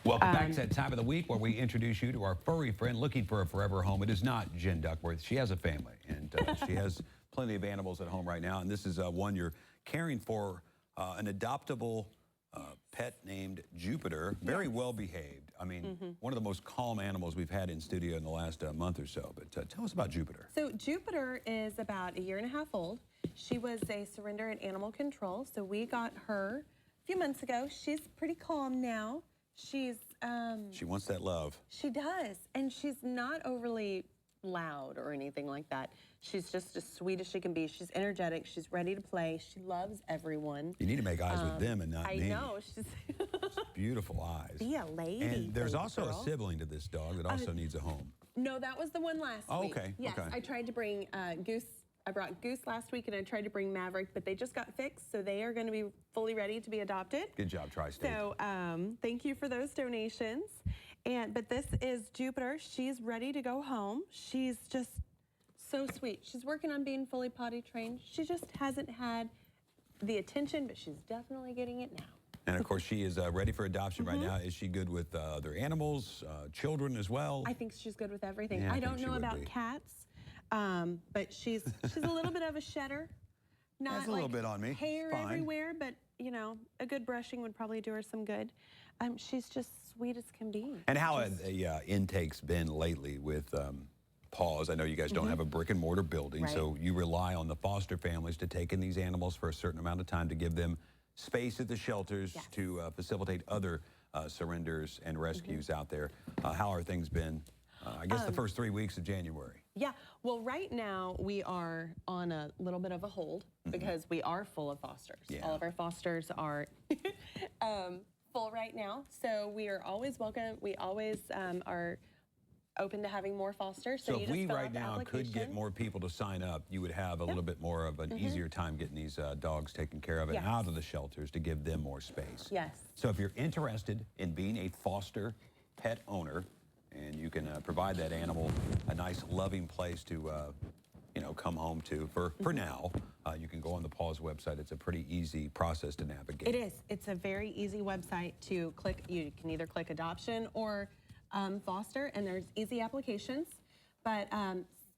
Welcome back to that time of the week where we introduce you to our furry friend looking for a forever home. It is not Jen Duckworth. She has a family, and she has plenty of animals at home right now. And this is one you're caring for, an adoptable pet named Jupiter, very well behaved. I mean, one of the most calm animals we've had in studio in the last month or so. But tell us about Jupiter. So Jupiter is about 1.5 years old. She was a surrender and animal control. So we got her a few months ago. She's pretty calm now. She's She wants that love. She does, and she's not overly loud or anything like that. She's just as sweet as she can be. She's energetic. She's ready to play. She loves everyone. You need to make eyes with them and not me. I know. She's beautiful eyes. Be a lady. And there's also girl. a sibling to this dog that also needs a home. No, that was the one last week. Okay. Yes, okay. I tried to bring Goose. I brought Goose last week, and I tried to bring Maverick, but they just got fixed, so they are going to be fully ready to be adopted. Good job, Tri-State. So thank you for those donations. But this is Jupiter. She's ready to go home. She's just so sweet. She's working on being fully potty trained. She just hasn't had the attention, but she's definitely getting it now. And of course, she is ready for adoption right now. Is she good with other animals, children as well? I think she's good with everything. Yeah, I don't know about be. cats. But she's a little bit of a shedder. Not That's a little bit on me. Hair everywhere, but you know, a good brushing would probably do her some good. She's just sweet as can be. And how have the intakes been lately with paws? I know you guys don't have a brick and mortar building, so you rely on the foster families to take in these animals for a certain amount of time to give them space at the shelters to facilitate other surrenders and rescues out there. How are things been? I guess the first 3 weeks of January. Yeah, well, right now we are on a little bit of a hold because we are full of fosters. All of our fosters are full right now, so we are always welcome. We always are open to having more fosters. So if we right now could get more people to sign up, you would have a little bit more of an easier time getting these dogs taken care of and out of the shelters to give them more space. Yes. So if you're interested in being a foster pet owner, and you can provide that animal a nice, loving place to, you know, come home to for now. You can go on the Paws website. It's a pretty easy process to navigate. It is. It's a very easy website to click. You can either click adoption or foster, and there's easy applications. But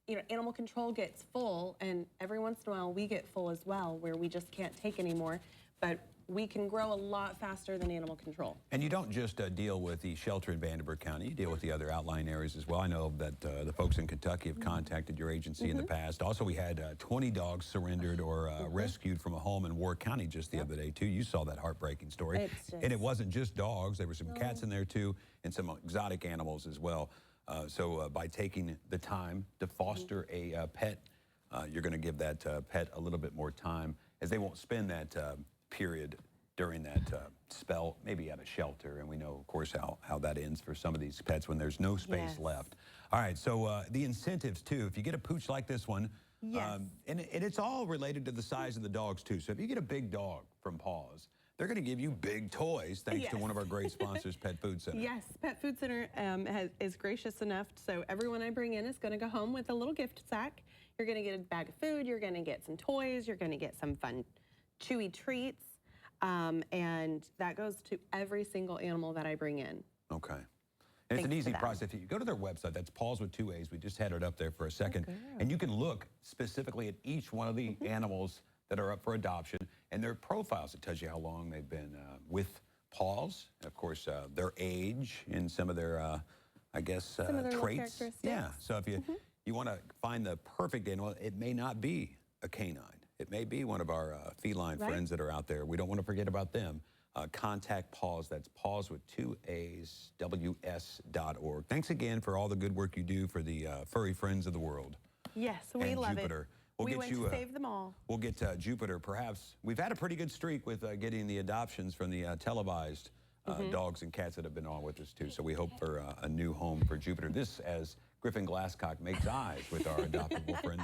you know, animal control gets full, and every once in a while we get full as well, where we just can't take anymore. But we can grow a lot faster than animal control. And you don't just deal with the shelter in Vanderburgh County, you deal with the other outlying areas as well. I know that the folks in Kentucky have contacted your agency in the past. Also, we had 20 dogs surrendered or rescued from a home in Ward County just the other day, too. You saw that heartbreaking story. And it wasn't just dogs. There were some cats in there, too, and some exotic animals as well. So by taking the time to foster a pet, you're going to give that pet a little bit more time, as they won't spend that period during that spell, maybe at a shelter. And we know, of course, how that ends for some of these pets when there's no space left. All right, so the incentives, too. If you get a pooch like this one, and it's all related to the size of the dogs, too. So if you get a big dog from Paws, they're going to give you big toys, thanks to one of our great sponsors, Pet Food Center. Yes, Pet Food Center is gracious enough, so everyone I bring in is going to go home with a little gift sack. You're going to get a bag of food, you're going to get some toys, you're going to get some fun chewy treats, and that goes to every single animal that I bring in. Okay. And it's an easy process. If you go to their website, that's Paws with 2 A's. We just had it up there for a second. And you can look specifically at each one of the animals that are up for adoption and their profiles. It tells you how long they've been with Paws, and of course, their age and some of their, I guess, traits. Yeah, so if you want to find the perfect animal, it may not be a canine. It may be one of our feline friends that are out there. We don't want to forget about them. Contact Paws. That's Paws with 2 A's, WS.org. Thanks again for all the good work you do for the furry friends of the world. Yes, we love Jupiter. it. We'll we get went you, to save them all. We'll get Jupiter, perhaps. We've had a pretty good streak with getting the adoptions from the televised dogs and cats that have been on with us, too. So we hope for a new home for Jupiter. This, as Griffin Glasscock makes eyes with our adoptable friend.